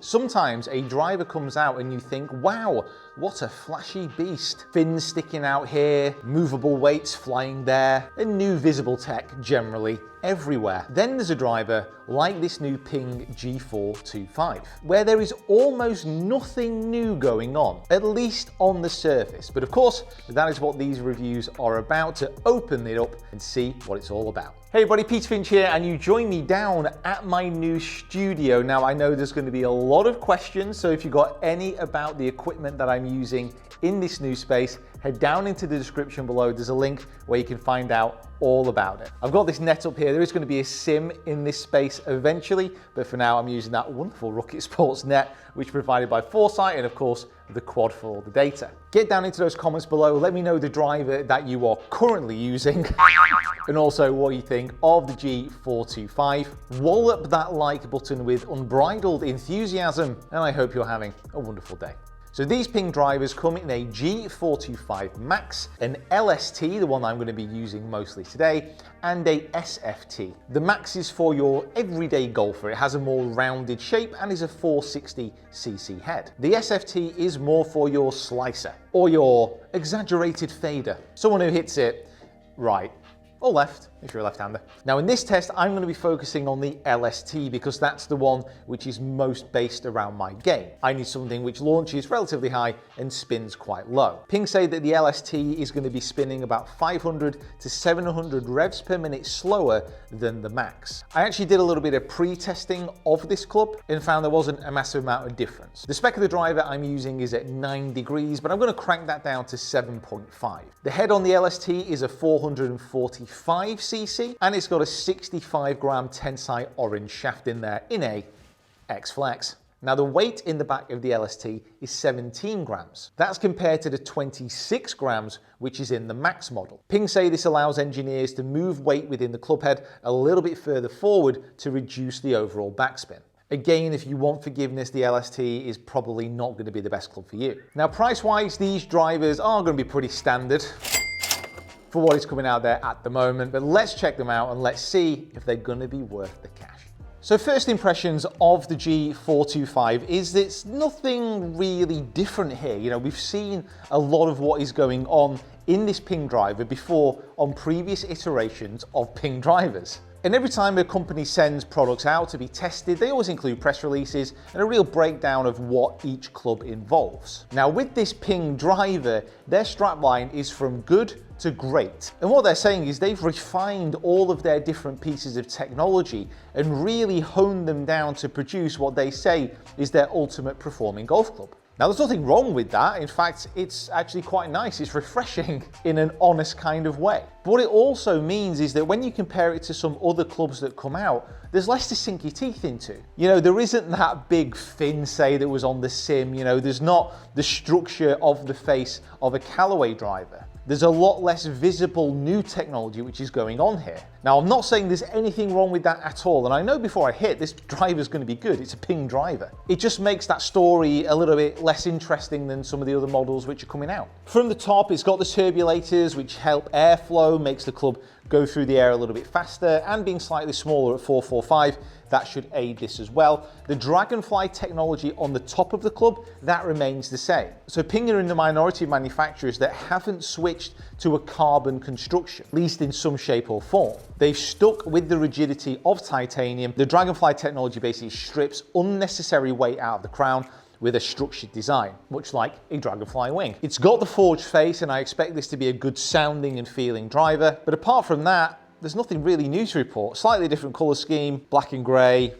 Sometimes a driver comes out and you think, wow, what a flashy beast. Fins sticking out here, movable weights flying there, and new visible tech generally everywhere. Then there's a driver like this new PING G425, where there is almost nothing new going on, at least on the surface. But of course, that is what these reviews are about, to open it up and see what it's all about. Hey everybody, Peter Finch here, and you join me down at my new studio. Now I know there's going to be a lot of questions, so if you've got any about the equipment that I'm using in this new space, head down into the description below. There's a link where you can find out all about it. I've got this net up here. There is going to be a sim in this space eventually, but for now I'm using that wonderful Rocket Sports net, which is provided by Foresight, and of course the quad for all the data. Get down into those comments below. Let me know the driver that you are currently using and also what you think of the G425. Wallop that like button with unbridled enthusiasm, and I hope you're having a wonderful day. So these PING drivers come in a G425 Max, an LST, the one I'm going to be using mostly today, and a SFT. The Max is for your everyday golfer. It has a more rounded shape and is a 460cc head. The SFT is more for your slicer or your exaggerated fader, someone who hits it right or left, if you're a left-hander. Now in this test, I'm going to be focusing on the LST because that's the one which is most based around my game. I need something which launches relatively high and spins quite low. Ping say that the LST is going to be spinning about 500 to 700 revs per minute slower than the Max. I actually did a little bit of pre-testing of this club and found there wasn't a massive amount of difference. The spec of the driver I'm using is at 9 degrees, but I'm going to crank that down to 7.5. The head on the LST is a 445cc, and it's got a 65 gram tensite orange shaft in there in a X-Flex. Now the weight in the back of the LST is 17 grams. That's compared to the 26 grams which is in the Max model. Ping say this allows engineers to move weight within the club head a little bit further forward to reduce the overall backspin. Again, if you want forgiveness, the LST is probably not going to be the best club for you. Now price-wise, these drivers are going to be pretty standard for what is coming out there at the moment, but let's check them out and let's see if they're going to be worth the cash. So first impressions of the G425 is that it's nothing really different here. You know, we've seen a lot of what is going on in this PING driver before on previous iterations of PING drivers. And every time a company sends products out to be tested, they always include press releases and a real breakdown of what each club involves. Now with this PING driver, their strapline is from good to great. And what they're saying is they've refined all of their different pieces of technology and really honed them down to produce what they say is their ultimate performing golf club. Now there's nothing wrong with that. In fact, it's actually quite nice. It's refreshing in an honest kind of way. But what it also means is that when you compare it to some other clubs that come out, there's less to sink your teeth into. You know, there isn't that big fin, say, that was on the sim. You know, there's not the structure of the face of a Callaway driver. There's a lot less visible new technology which is going on here. Now, I'm not saying there's anything wrong with that at all, and I know before I hit, this driver's going to be good. It's a PING driver. It just makes that story a little bit less interesting than some of the other models which are coming out. From the top, it's got the turbulators which help airflow, makes the club go through the air a little bit faster, and being slightly smaller at 445, that should aid this as well. The Dragonfly technology on the top of the club, that remains the same. So Ping are in the minority of manufacturers that haven't switched to a carbon construction, at least in some shape or form. They've stuck with the rigidity of titanium. The Dragonfly technology basically strips unnecessary weight out of the crown with a structured design, much like a Dragonfly wing. It's got the forged face, and I expect this to be a good sounding and feeling driver. But apart from that, there's nothing really new to report. Slightly different color scheme, black and gray.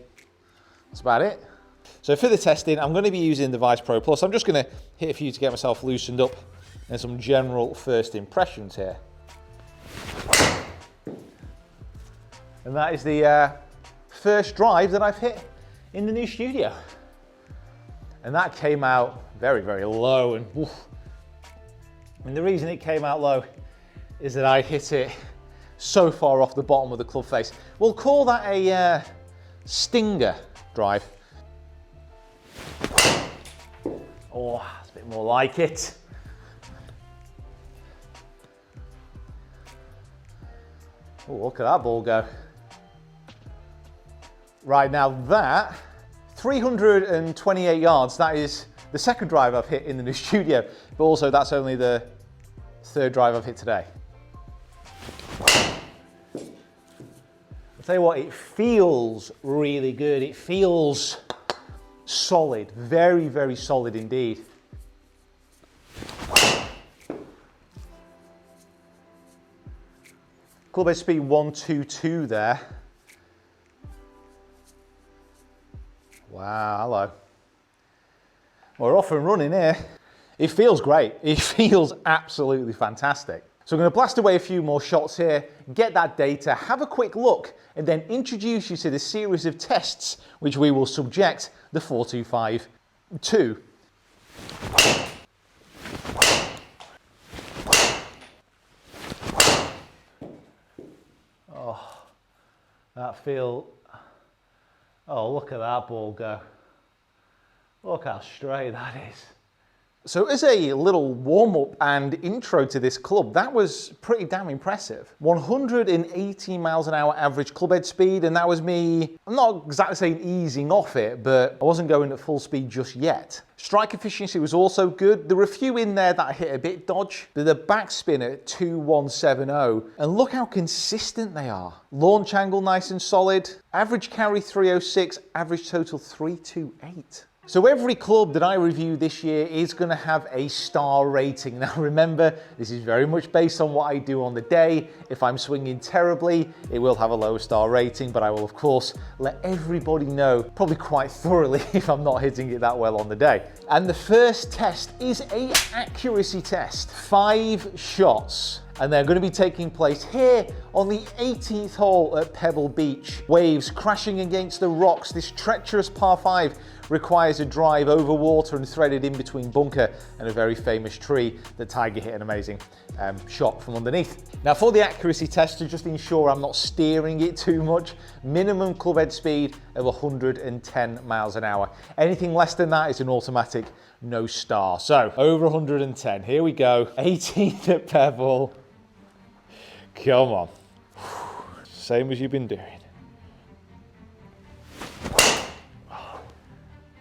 That's about it. So for the testing, I'm going to be using the Vice Pro Plus. I'm just going to hit a few to get myself loosened up and some general first impressions here. And that is the first drive that I've hit in the new studio. And that came out very, very low. And the reason it came out low is that I hit it so far off the bottom of the club face. We'll call that a stinger drive. Oh, it's a bit more like it. Oh, look at that ball go. Right, now that 328 yards, that is the second drive I've hit in the new studio, but also that's only the third drive I've hit today. I'll tell you what, it feels really good. It feels solid, very, very solid indeed. Club head speed 122 there. Wow, hello. We're off and running here. It feels great. It feels absolutely fantastic. So I'm going to blast away a few more shots here, get that data, have a quick look, and then introduce you to the series of tests which we will subject the 425 to. Oh, that feel. Oh, look at that ball go. Look how straight that is. So as a little warm-up and intro to this club, that was pretty damn impressive. 180 miles an hour average club head speed, and that was me, I'm not exactly saying easing off it, but I wasn't going at full speed just yet. Strike efficiency was also good. There were a few in there that I hit a bit dodge, but the backspin at 2170, and look how consistent they are. Launch angle nice and solid. Average carry 306, average total 328. So every club that I review this year is going to have a star rating. Now remember, this is very much based on what I do on the day. If I'm swinging terribly, it will have a lower star rating, but I will of course let everybody know, probably quite thoroughly, if I'm not hitting it that well on the day. And the first test is an accuracy test. 5 shots. And they're going to be taking place here on the 18th hole at Pebble Beach. Waves crashing against the rocks. This treacherous par 5 requires a drive over water and threaded in between bunker and a very famous tree that Tiger hit an amazing shot from underneath. Now for the accuracy test, to just ensure I'm not steering it too much, minimum club head speed of 110 miles an hour. Anything less than that is an automatic no star. So over 110, here we go. 18th at Pebble. Come on. Same as you've been doing.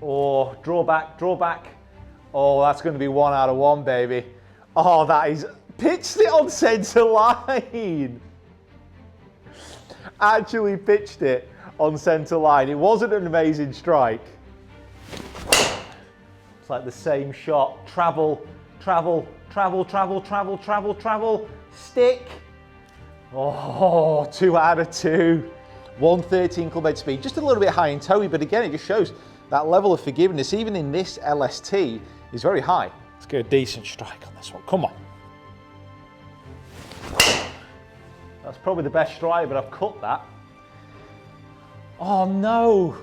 Oh, draw back, draw back. Oh, that's going to be 1 out of 1, baby. Oh, that is, pitched it on centre line. Actually pitched it on centre line. It wasn't an amazing strike. It's like the same shot. Travel, travel, travel, travel, travel, travel, travel. Stick. Oh, 2 out of 2. 113 club head speed. Just a little bit high and toey, but again, it just shows that level of forgiveness, even in this LST, is very high. Let's get a decent strike on this one. Come on. That's probably the best strike, but I've cut that. Oh no.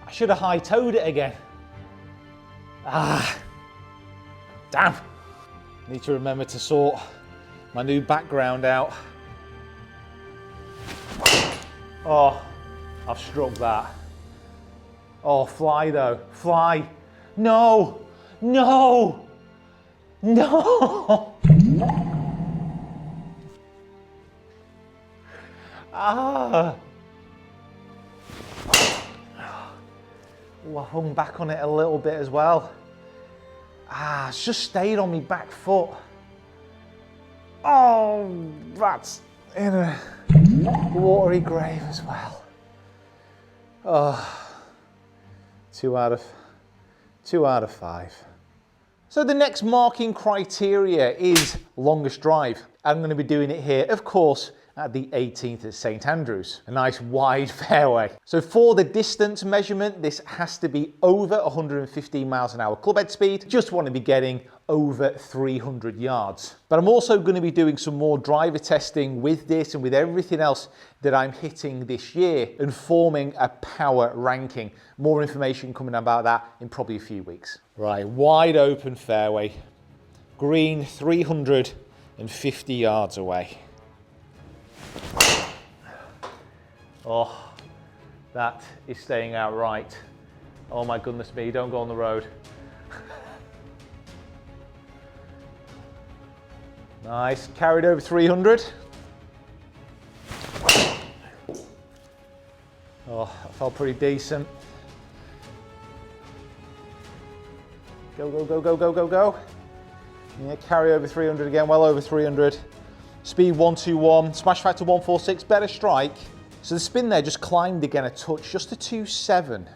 I should have high-toed it again. Ah. Damn. Need to remember to sort my new background out. Oh, I've struck that. Oh, fly though, fly. No, no, no. Ah. Oh, I hung back on it a little bit as well. Ah, it's just stayed on my back foot. Oh, that's in a watery grave as well. Oh. 2 out of 5. So the next marking criteria is longest drive. I'm going to be doing it here, of course, at the 18th at St Andrews. A nice wide fairway. So for the distance measurement, this has to be over 115 miles an hour club head speed. Just want to be getting over 300 yards. But I'm also going to be doing some more driver testing with this and with everything else that I'm hitting this year and forming a power ranking. More information coming about that in probably a few weeks. Right, wide open fairway. Green 350 yards away. Oh, that is staying out right. Oh my goodness me, don't go on the road. Nice, carried over 300. Oh, that felt pretty decent. Go, go, go, go, go, go, go. Yeah, carry over 300 again, well over 300. Speed 121, smash factor 146, better strike. So the spin there just climbed again a touch, just to 2.7.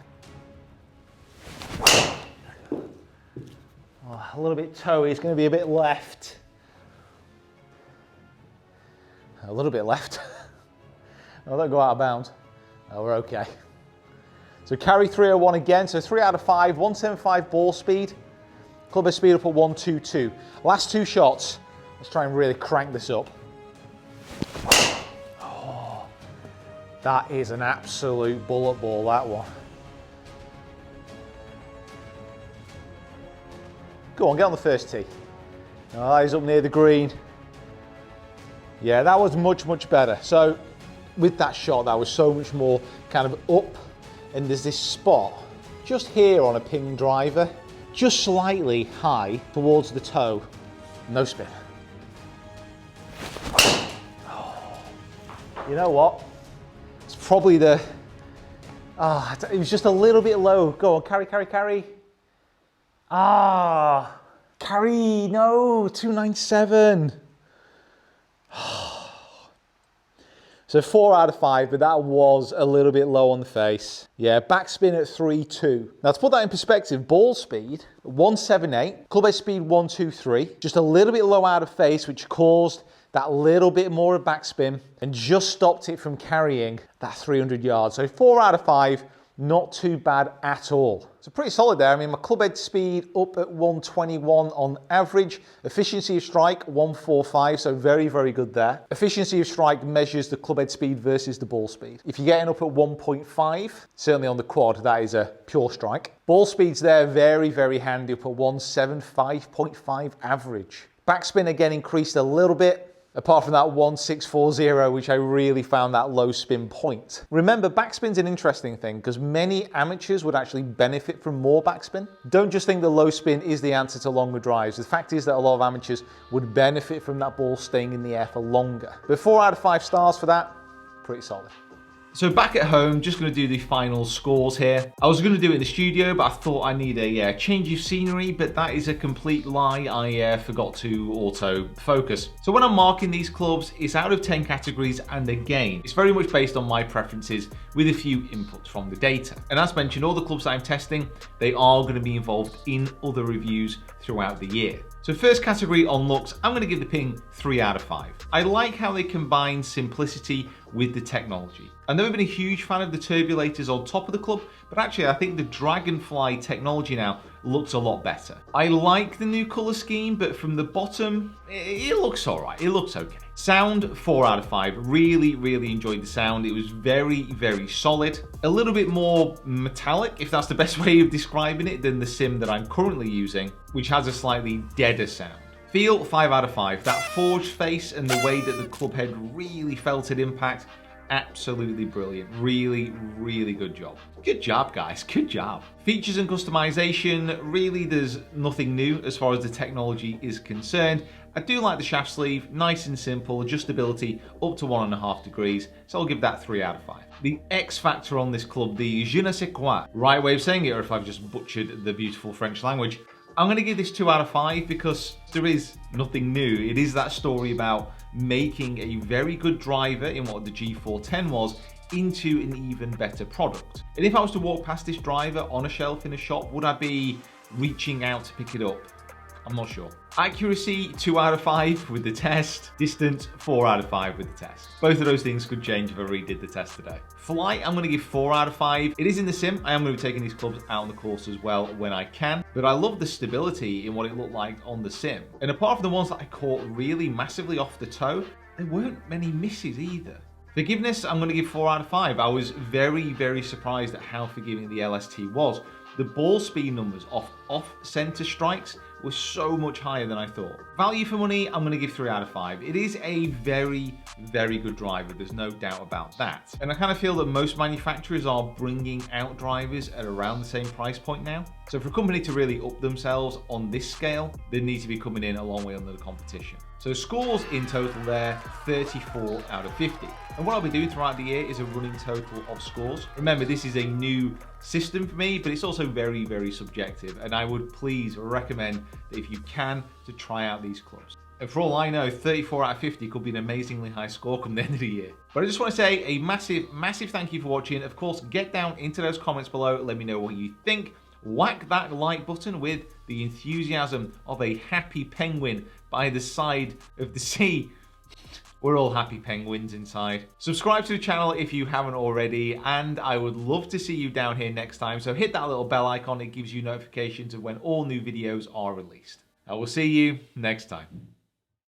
Oh, a little bit toey, it's going to be a bit left. A little bit left. Oh, don't go out of bounds. Oh, we're okay. So carry 301 again, so 3 out of 5, 175 ball speed. Club head speed up at 122. Last 2 shots. Let's try and really crank this up. Oh, that is an absolute bullet ball, that one. Go on, get on the first tee. Oh, that is up near the green. Yeah, that was much, much better. So with that shot, that was so much more kind of up, and there's this spot just here on a PING driver, just slightly high towards the toe. No spin. Oh, you know what? It's probably the, it was just a little bit low. Go on, carry, carry, carry. Carry, no, 297. So 4 out of 5, but that was a little bit low on the face. Yeah, backspin at 3.2. Now to put that in perspective, ball speed, 178, club head speed 123, just a little bit low out of face, which caused that little bit more of backspin and just stopped it from carrying that 300 yards. So 4 out of 5, not too bad at all. So pretty solid there. I mean, my club head speed up at 121 on average. Efficiency of strike, 145, so very, very good there. Efficiency of strike measures the club head speed versus the ball speed. If you're getting up at 1.5, certainly on the quad, that is a pure strike. Ball speed's there, very, very handy, up at 175.5 average. Backspin again increased a little bit, apart from that 1640, which I really found that low spin point. Remember, backspin's an interesting thing because many amateurs would actually benefit from more backspin. Don't just think the low spin is the answer to longer drives. The fact is that a lot of amateurs would benefit from that ball staying in the air for longer. But 4 out of 5 stars for that, pretty solid. So back at home, just going to do the final scores here. I was going to do it in the studio, but I thought I need a change of scenery, but that is a complete lie. I forgot to auto focus. So when I'm marking these clubs, it's out of 10 categories and again, it's very much based on my preferences with a few inputs from the data. And as mentioned, all the clubs that I'm testing, they are going to be involved in other reviews throughout the year. So first category on looks, I'm going to give the PING 3 out of 5. I like how they combine simplicity with the technology. I've never been a huge fan of the turbulators on top of the club, but actually I think the Dragonfly technology now looks a lot better. I like the new color scheme, but from the bottom, it looks all right. It looks okay. Sound, 4 out of 5. Really, really enjoyed the sound. It was very, very solid. A little bit more metallic, if that's the best way of describing it, than the sim that I'm currently using, which has a slightly deader sound. Feel, 5 out of 5. That forged face and the way that the club head really felt at impact, absolutely brilliant. Really, really good job. Good job, guys. Good job. Features and customization, really there's nothing new as far as the technology is concerned. I do like the shaft sleeve, nice and simple, adjustability up to 1.5 degrees, so I'll give that 3 out of 5. The X factor on this club, the je ne sais quoi, right way of saying it, or if I've just butchered the beautiful French language, I'm going to give this 2 out of 5 because there is nothing new. It is that story about making a very good driver in what the G410 was into an even better product. And if I was to walk past this driver on a shelf in a shop, would I be reaching out to pick it up? I'm not sure. Accuracy, 2 out of 5 with the test. Distance, 4 out of 5 with the test. Both of those things could change if I redid the test today. Flight, I'm going to give 4 out of 5. It is in the sim. I am going to be taking these clubs out on the course as well when I can. But I love the stability in what it looked like on the sim. And apart from the ones that I caught really massively off the toe, there weren't many misses either. Forgiveness, I'm going to give 4 out of 5. I was very, very surprised at how forgiving the LST was. The ball speed numbers off center strikes were so much higher than I thought. Value for money, I'm going to give 3 out of 5. It is a very, very good driver. There's no doubt about that. And I kind of feel that most manufacturers are bringing out drivers at around the same price point now. So for a company to really up themselves on this scale, they need to be coming in a long way under the competition. So scores in total there, 34 out of 50. And what I'll be doing throughout the year is a running total of scores. Remember, this is a new system for me, but it's also very, very subjective. And I would please recommend that if you can, to try out these clubs. And for all I know, 34 out of 50 could be an amazingly high score come the end of the year. But I just want to say a massive, massive thank you for watching. Of course, get down into those comments below. Let me know what you think. Whack that like button with the enthusiasm of a happy penguin by the side of the sea. We're all happy penguins inside. Subscribe to the channel if you haven't already, and I would love to see you down here next time. So hit that little bell icon. It gives you notifications of when all new videos are released. I will see you next time.